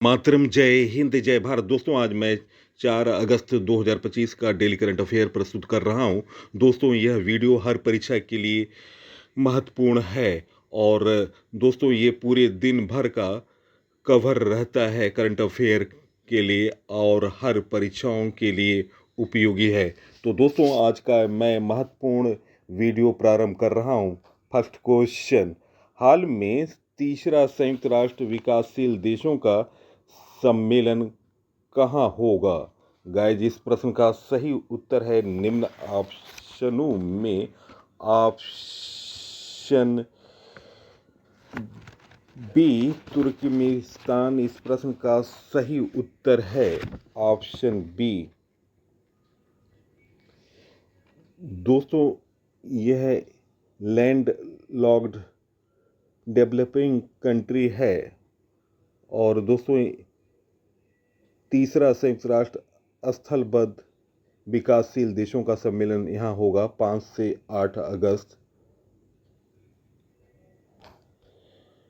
मातरम, जय हिंद, जय भारत। दोस्तों, आज मैं 4 अगस्त 2025 का डेली करंट अफेयर प्रस्तुत कर रहा हूं। दोस्तों, यह वीडियो हर परीक्षा के लिए महत्वपूर्ण है और दोस्तों ये पूरे दिन भर का कवर रहता है करंट अफेयर के लिए और हर परीक्षाओं के लिए उपयोगी है। तो दोस्तों, आज का मैं महत्वपूर्ण वीडियो प्रारंभ कर रहा हूं। फर्स्ट क्वेश्चन, हाल में तीसरा संयुक्त राष्ट्र विकासशील देशों का सम्मेलन कहाँ होगा? गाइस, इस प्रश्न का सही उत्तर है निम्न ऑप्शनों में। ऑप्शन बी, तुर्कमेनिस्तान इस प्रश्न का सही उत्तर है। Option B. दोस्तों, यह लैंड लॉक्ड डेवलपिंग कंट्री है और दोस्तों तीसरा संयुक्त राष्ट्र स्थलबद्ध विकासशील देशों का सम्मेलन यहाँ होगा 5 से 8 अगस्त।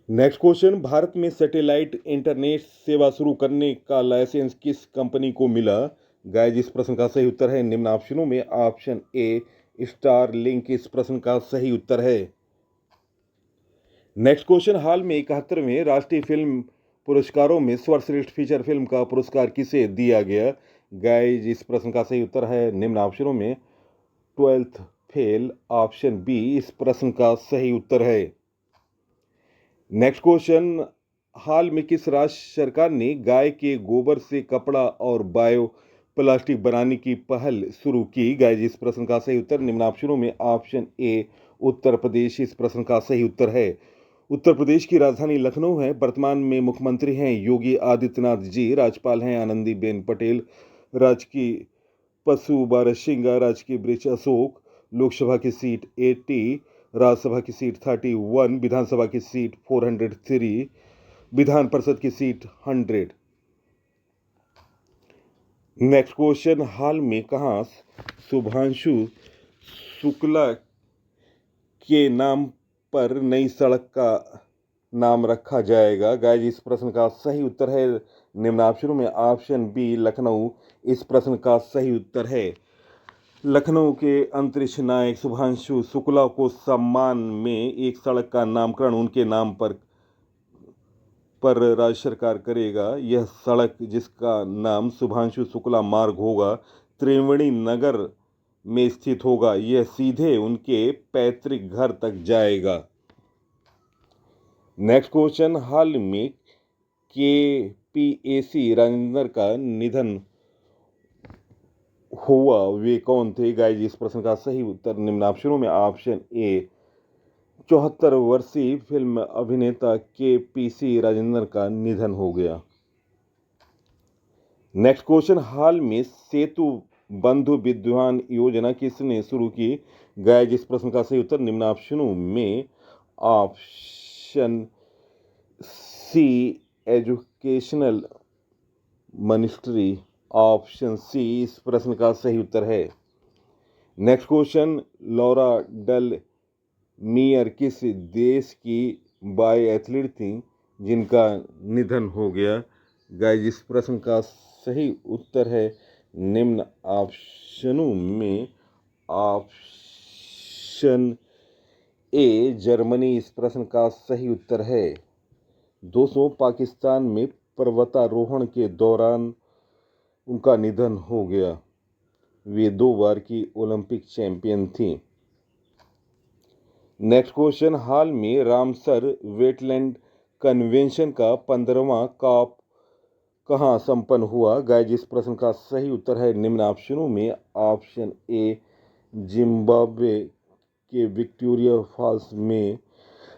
नेक्स्ट क्वेश्चन, भारत में सैटेलाइट इंटरनेट सेवा शुरू करने का लाइसेंस किस कंपनी को मिला? गाइस, इस प्रश्न का सही उत्तर है निम्न ऑप्शनों में। ऑप्शन ए, स्टारलिंक इस प्रश्न का सही उत्तर है। नेक्स्ट क्वेश्चन, हाल में 71वें राष्ट्रीय फिल्म पुरस्कारों में सर्वश्रेष्ठ फीचर फिल्म का पुरस्कार किसे दिया गया? गाइस, इस प्रश्न का सही उत्तर है निम्न ऑप्शनों में। 12th fail. ऑप्शन बी इस प्रश्न का सही उत्तर है। नेक्स्ट क्वेश्चन, हाल में किस राज्य सरकार ने गाय के गोबर से कपड़ा और बायो प्लास्टिक बनाने की पहल शुरू की? गाइस, इस प्रश्न का सही उत्तर निम्न ऑप्शनों में। ऑप्शन ए, उत्तर प्रदेश इस प्रश्न का सही उत्तर है। उत्तर प्रदेश की राजधानी लखनऊ है। वर्तमान में मुख्यमंत्री हैं योगी आदित्यनाथ जी, राज्यपाल हैं आनंदीबेन पटेल, राजकीय पशु बारहसिंगा, राजकीय वृक्ष अशोक, लोकसभा की सीट 80, राज्यसभा की सीट 31, विधानसभा की सीट 403, विधान परिषद की सीट 100। नेक्स्ट क्वेश्चन, हाल में कहाँ शुभांशु शुक्ला के नाम पर नई सड़क का नाम रखा जाएगा? गाइस, इस प्रश्न का सही उत्तर है निम्न ऑप्शनों में। ऑप्शन बी, लखनऊ इस प्रश्न का सही उत्तर है। लखनऊ के अंतरिक्ष नायक शुभांशु शुक्ला को सम्मान में एक सड़क का नामकरण उनके नाम पर राज्य सरकार करेगा। यह सड़क, जिसका नाम शुभांशु शुक्ला मार्ग होगा, त्रिवेणी नगर में स्थित होगा। यह सीधे उनके पैतृक घर तक जाएगा। नेक्स्ट क्वेश्चन, हाल में केपीएसी राजेंद्र का निधन हुआ, वे कौन थे? गाइस, इस प्रश्न का सही उत्तर निम्न ऑप्शनों में। ऑप्शन ए, 74 वर्षीय फिल्म अभिनेता केपीसी राजेंद्र का निधन हो गया। नेक्स्ट क्वेश्चन, हाल में सेतु बंधु विद्वान योजना किसने शुरू की? गाइस, इस प्रश्न का सही उत्तर निम्न ऑप्शनों में। Option C, educational ministry. Option C इस प्रश्न का सही उत्तर है। Next question, Laura Dahlmeier किस देश की बाय एथलीट थी जिनका निधन हो गया? गाइस, इस प्रश्न का सही उत्तर है निम्न ऑप्शनों में। ऑप्शन ए, जर्मनी इस प्रश्न का सही उत्तर है। दोस्तों, पाकिस्तान में पर्वतारोहण के दौरान उनका निधन हो गया। वे 2 बार की ओलंपिक चैंपियन थी। नेक्स्ट क्वेश्चन, हाल में रामसर वेटलैंड कन्वेंशन का 15वां कॉप कहाँ संपन्न हुआ? गाइस, इस प्रश्न का सही उत्तर है निम्न ऑप्शनों में। ऑप्शन ए, जिम्बाब्वे के विक्टोरिया फॉल्स में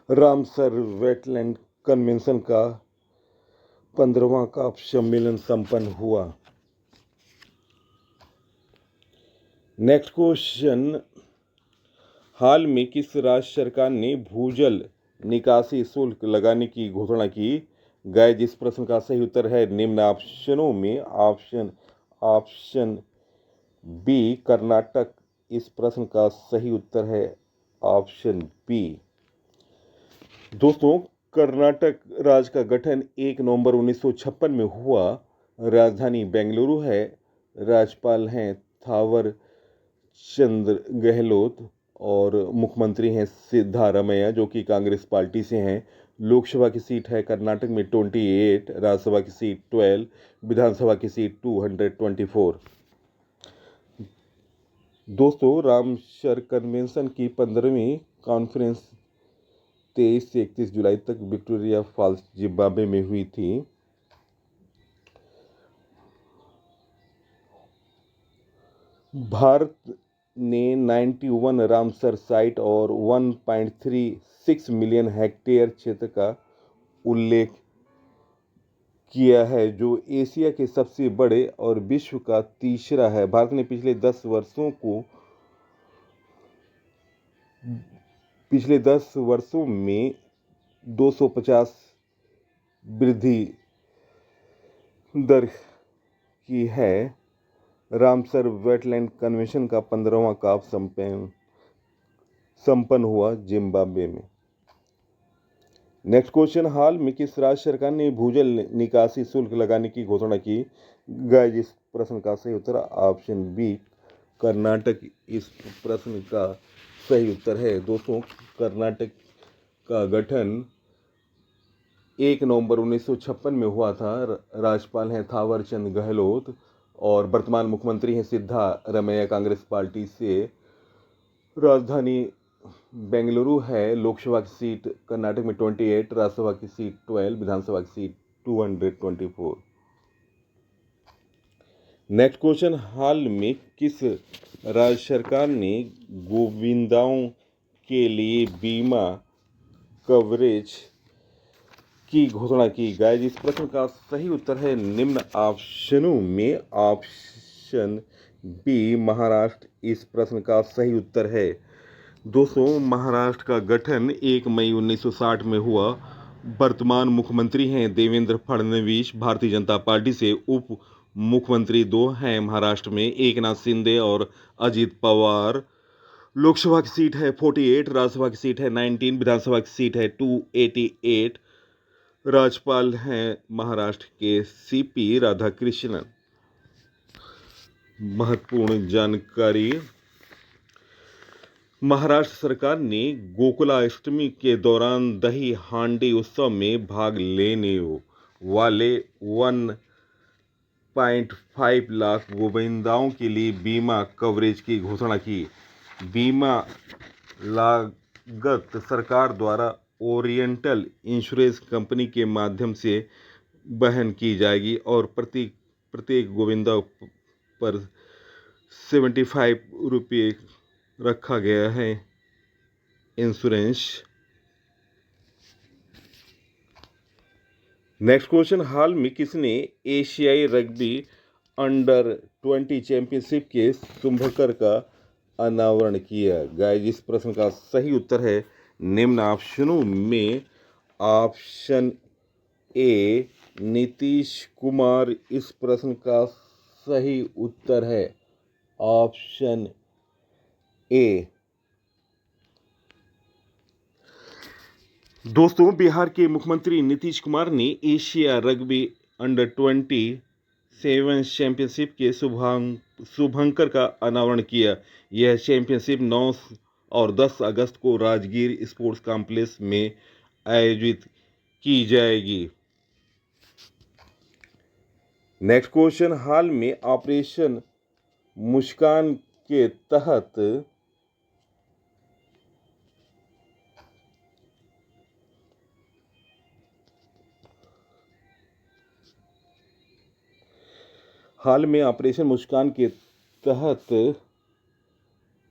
रामसर वेटलैंड कन्वेंशन का 15वां कॉप सम्मेलन संपन्न हुआ। नेक्स्ट क्वेश्चन, हाल में किस राज्य सरकार ने भूजल निकासी शुल्क लगाने की घोषणा की? गाइस, इस प्रश्न का सही उत्तर है निम्न ऑप्शनों में। ऑप्शन बी, कर्नाटक इस प्रश्न का सही उत्तर है। Option B. दोस्तों, कर्नाटक राज्य का गठन 1 नवंबर 1956 में हुआ। राजधानी बेंगलुरु है। राज्यपाल हैं थावर चंद गहलोत और मुख्यमंत्री हैं सिद्धारमैया, जो कि कांग्रेस पार्टी से हैं। लोकसभा की सीट है कर्नाटक में 28, राज्यसभा की सीट 12, विधानसभा की सीट 224। दोस्तों, रामसर कन्वेंशन की 15वीं कॉन्फ्रेंस 23 से 31 जुलाई तक विक्टोरिया फॉल्स, जिम्बाब्वे में हुई थी। भारत ने 91 रामसर साइट और 1.36 मिलियन हेक्टेयर क्षेत्र का उल्लेख किया है, जो एशिया के सबसे बड़े और विश्व का तीसरा है। भारत ने पिछले 10 वर्षों में 250 वृद्धि दर की है। रामसर वेटलैंड कन्वेंशन का 15वां काप संपन्न हुआ जिम्बाब्वे में। नेक्स्ट क्वेश्चन, हाल में किस राज्य सरकार ने भूजल निकासी शुल्क लगाने की घोषणा की? गाइस, इस प्रश्न का सही उत्तर ऑप्शन बी कर्नाटक इस प्रश्न का सही उत्तर है। दोस्तों, कर्नाटक का गठन 1 नवंबर 1956 में हुआ था। राज्यपाल हैं थावर चंद गहलोत और वर्तमान मुख्यमंत्री हैं सिद्धारमैया, कांग्रेस पार्टी से। राजधानी बेंगलुरु है। लोकसभा की सीट कर्नाटक में 28, राज्यसभा की सीट 12, विधानसभा की सीट 224। नेक्स्ट क्वेश्चन, हाल में किस राज्य सरकार ने गोविंदाओं के लिए बीमा कवरेज की घोषणा की? गाइस, इस प्रश्न का सही उत्तर है निम्न ऑप्शनों में ऑप्शन बी महाराष्ट्र इस प्रश्न का सही उत्तर है। दोस्तों, महाराष्ट्र का गठन 1 मई 1960 में हुआ। वर्तमान मुख्यमंत्री हैं देवेंद्र फडणवीस, भारतीय जनता पार्टी से। उप मुख्यमंत्री 2 हैं महाराष्ट्र में, एकनाथ शिंदे और अजित पवार। लोकसभा की सीट है 48, राज्यसभा की सीट है 19, विधानसभा की सीट है 288। राज्यपाल हैं महाराष्ट्र के सीपी राधाकृष्णन। महत्वपूर्ण जानकारी, महाराष्ट्र सरकार ने गोकुलाष्टमी के दौरान दही हांडी उत्सव में भाग लेने वाले 1.5 लाख गोविंदाओं के लिए बीमा कवरेज की घोषणा की। बीमा लागत सरकार द्वारा ओरिएंटल इंश्योरेंस कंपनी के माध्यम से वहन की जाएगी और प्रत्येक गोविंदा पर 75 रुपये रखा गया है इंश्योरेंस। नेक्स्ट क्वेश्चन, हाल में किसने एशियाई रग्बी अंडर 20 चैंपियनशिप के शुभंकर का अनावरण किया? गाइस, इस प्रश्न का सही उत्तर है निम्न ऑप्शनों में ऑप्शन ए नीतीश कुमार इस प्रश्न का सही उत्तर है ऑप्शन ए। दोस्तों, बिहार के मुख्यमंत्री नीतीश कुमार ने एशिया रग्बी अंडर 27 चैंपियनशिप के शुभंकर का अनावरण किया। यह चैंपियनशिप 9 और 10 अगस्त को राजगीर स्पोर्ट्स कॉम्प्लेक्स में आयोजित की जाएगी। नेक्स्ट क्वेश्चन, हाल में ऑपरेशन मुस्कान के तहत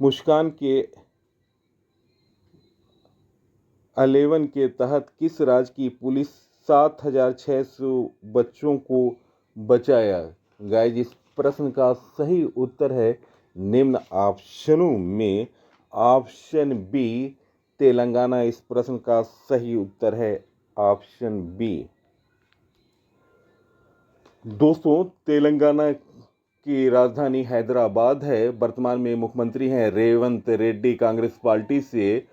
मुस्कान के 11 के तहत किस राज्य की पुलिस 7,600 बच्चों को बचाया? गाइस, इस प्रश्न का सही उत्तर है निम्न ऑप्शनों में ऑप्शन बी तेलंगाना इस प्रश्न का सही उत्तर है ऑप्शन बी। दोस्तों, तेलंगाना की राजधानी हैदराबाद है। वर्तमान में मुख्यमंत्री हैं रेवंत रेड्डी, कांग्रेस पार्टी से।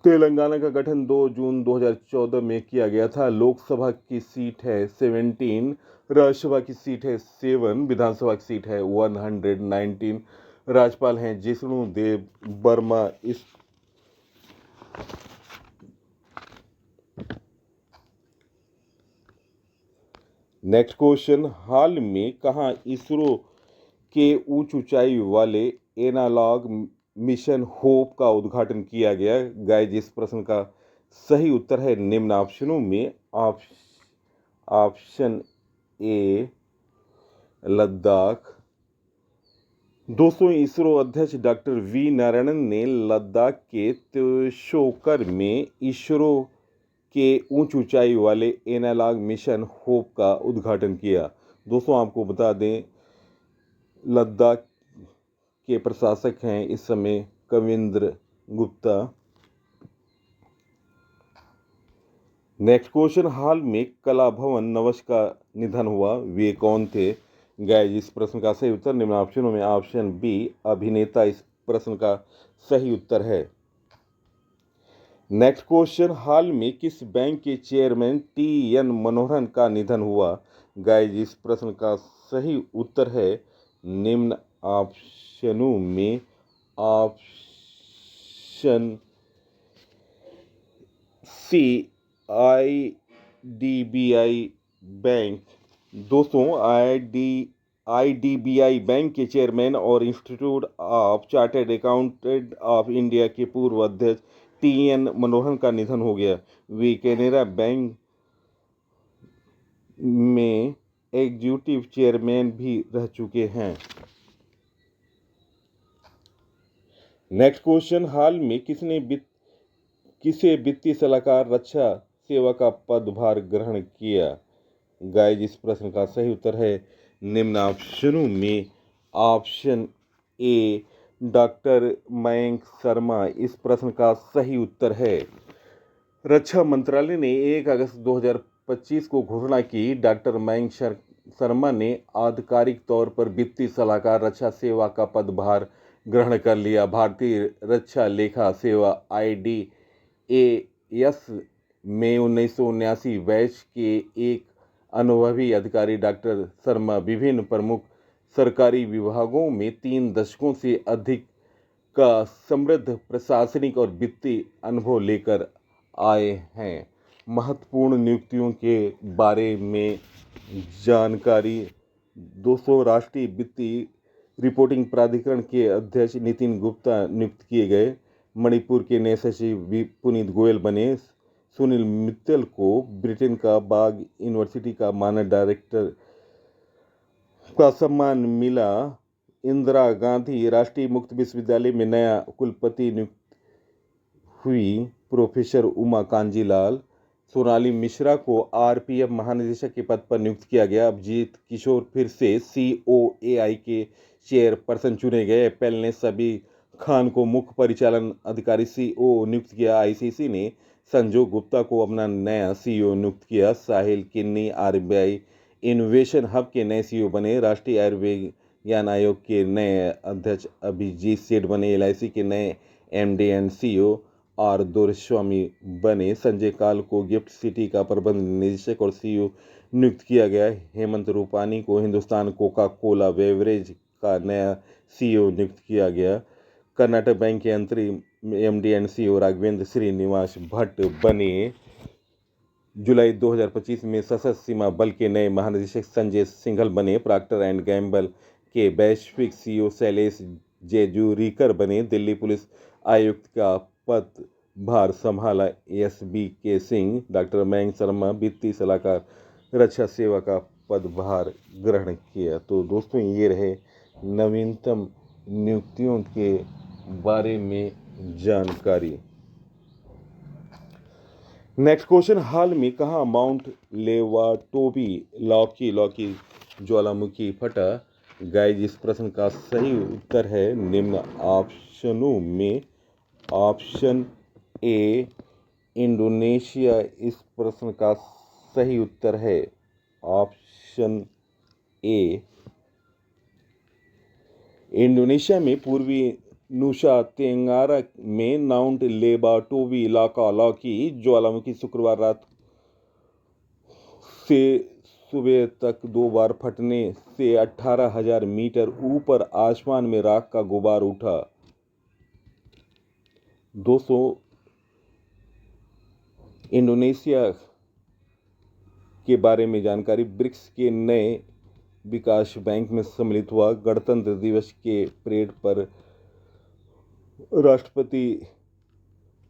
तेलंगाना का गठन 2 जून 2014 में किया गया था। लोकसभा की सीट है 17, राज्यसभा की सीट है 7, विधानसभा की सीट है 119। राज्यपाल हैं जिष्णु देव वर्मा। इस नेक्स्ट क्वेश्चन, हाल में कहाँ इसरो के उच्च ऊंचाई वाले एनालॉग मिशन होप का उद्घाटन किया गया? गाइस, इस प्रश्न का सही उत्तर है निम्न ऑप्शनों में। Option A Ladakh. दोस्तों, इसरो अध्यक्ष डॉक्टर वी नारायणन ने लद्दाख के त्रिशूर में इसरो के उच्च ऊंचाई वाले एनालॉग मिशन होप का उद्घाटन किया। दोस्तों, आपको बता दें, लद्दाख के प्रशासक हैं इस समय कविंद्र गुप्ता। नेक्स्ट क्वेश्चन, हाल में कला भवन नवश का निधन हुआ, वे कौन थे? गाइस, इस प्रश्न का सही उत्तर निम्न ऑप्शनों में। ऑप्शन बी अभिनेता इस प्रश्न का सही उत्तर है। नेक्स्ट क्वेश्चन, हाल में किस बैंक के चेयरमैन टी.एन. मनोहरन का निधन हुआ? गाइस, इस प्रश्न का सही उत्तर है निम्न ऑप्शनों में। Option C IDBI bank. दोस्तों, आईडीबीआई बैंक के चेयरमैन और institute of chartered accountant of India के पूर्व अध्यक्ष टी.एन. मनोहरन का निधन हो गया। वे कैनरा बैंक में एग्जीक्यूटिव चेयरमैन भी रह चुके हैं। नेक्स्ट क्वेश्चन, हाल में किसे वित्तीय सलाहकार रक्षा सेवा का पदभार ग्रहण किया? गाइस, इस प्रश्न का सही उत्तर है निम्न ऑप्शनों में। Option A doctor Mayank Sharma इस प्रश्न का सही उत्तर है। रक्षा मंत्रालय ने 1 अगस्त 2025 को घोषणा की, डॉक्टर मयंक शर्मा ने आधिकारिक तौर पर वित्तीय सलाहकार रक्षा सेवा का पदभार ग्रहण कर लिया। भारतीय रक्षा लेखा सेवा IDAS में 1979 बैच के एक अनुभवी अधिकारी डॉक्टर शर्मा विभिन्न प्रमुख सरकारी विभागों में 3 दशकों से अधिक का समृद्ध प्रशासनिक और वित्तीय अनुभव लेकर आए हैं। महत्वपूर्ण नियुक्तियों के बारे में जानकारी। दोस्तों, राष्ट्रीय वित्तीय रिपोर्टिंग प्राधिकरण के अध्यक्ष नितिन गुप्ता नियुक्त किए गए। मणिपुर के नए सचिव पुनीत गोयल बने। सुनील मित्तल को ब्रिटेन का बाग यूनिवर्सिटी का मानद डायरेक्टर का सम्मान मिला। इंदिरा गांधी राष्ट्रीय मुक्त विश्वविद्यालय में नया कुलपति नियुक्त हुई प्रोफेसर उमा कांजीलाल। सोनाली मिश्रा को आरपीएफ महानिदेशक के पद पर नियुक्त किया गया। अभिजीत किशोर फिर से COAI के चेयरपर्सन चुने गए। एप्पल ने सभी खान को मुख्य परिचालन अधिकारी CEO नियुक्त किया। ICC ने संजोग गुप्ता को अपना नया CEO नियुक्त किया। साहिल किन्नी RBI इनोवेशन हब के नए CEO बने। राष्ट्रीय आयुर्विज्ञान आयोग के नए अध्यक्ष अभिजीत सेठ बने। LIC के नए MD एंड CEO आर दोरस्वामी बने। संजय काल को गिफ्ट सिटी का प्रबंध निदेशक और CEO नियुक्त किया गया। हेमंत रूपानी को हिंदुस्तान कोका कोला बेवरेज का नया CEO नियुक्त किया गया। कर्नाटक बैंक के अंतरिम MD and CEO Raghavendra Srinivas Bhat बने। जुलाई 2025 में सशस्त्र सीमा बल के नए महानिदेशक संजय सिंघल बने। प्रॉक्टर एंड गैम्बल के वैश्विक CEO शैलेश जेजूरीकर बने। दिल्ली पुलिस आयुक्त का पदभार संभाला SBK सिंह। डॉक्टर मयंक शर्मा वित्तीय सलाहकार रक्षा सेवा का पदभार ग्रहण किया। तो दोस्तों, ये रहे नवीनतम नियुक्तियों के बारे में जानकारी। नेक्स्ट क्वेश्चन, हाल में कहाँ माउंट लेवाटोबी लॉकी ज्वालामुखी फटा? गाइस, इस प्रश्न का सही उत्तर है निम्न ऑप्शनों में। ऑप्शन ए इंडोनेशिया इस प्रश्न का सही उत्तर है। ऑप्शन ए इंडोनेशिया में पूर्वी नुशा तेंगारा में माउंट लेबाटोवी इलाका की ज्वालामुखी शुक्रवार रात से सुबह तक 2 बार फटने से 18,000 मीटर ऊपर आसमान में राख का गुबार उठा। दोस्तों, इंडोनेशिया के बारे में जानकारी। ब्रिक्स के नए विकास बैंक में सम्मिलित हुआ। गणतंत्र दिवस के परेड पर राष्ट्रपति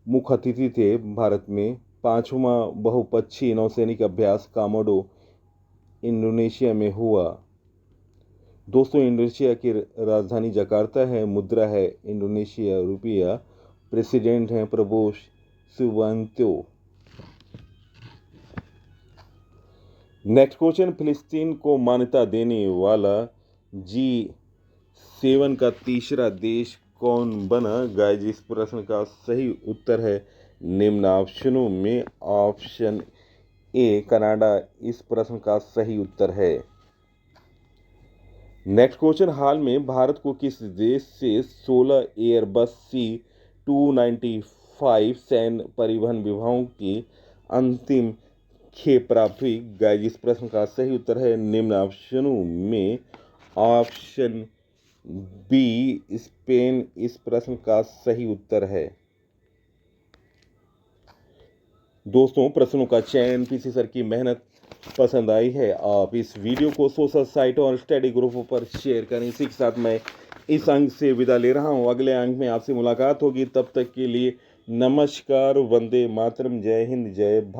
मुख्य अतिथि थे। भारत में 5वां बहुपक्षीय नौसैनिक अभ्यास कामोडो इंडोनेशिया में हुआ। दोस्तों, इंडोनेशिया की राजधानी जकार्ता है। मुद्रा है इंडोनेशिया रुपया। प्रेसिडेंट हैं प्रबोव सुबियांतो। नेक्स्ट क्वेश्चन, फिलिस्तीन को मान्यता देने वाला G7 का तीसरा देश कौन बना? गाइस, इस प्रश्न का सही उत्तर है निम्न ऑप्शनों में ऑप्शन ए कनाडा इस प्रश्न का सही उत्तर है। नेक्स्ट क्वेश्चन, हाल में भारत को किस देश से 16 एयरबस C-295 सैन्य परिवहन विमानों की अंतिम खेप प्राप्त हुई? गाइस, इस प्रश्न का सही उत्तर है निम्न ऑप्शनों में ऑप्शन बी स्पेन इस प्रश्न का सही उत्तर है। दोस्तों, प्रश्नों का चयन पीसी सर की मेहनत पसंद आई है, आप इस वीडियो को सोशल साइटों और स्टडी ग्रुपों पर शेयर करें। इसी के साथ मैं इस अंक से विदा ले रहा हूं। अगले अंक में आपसे मुलाकात होगी। तब तक के लिए नमस्कार, वंदे मातरम, जय हिंद, जय भारत।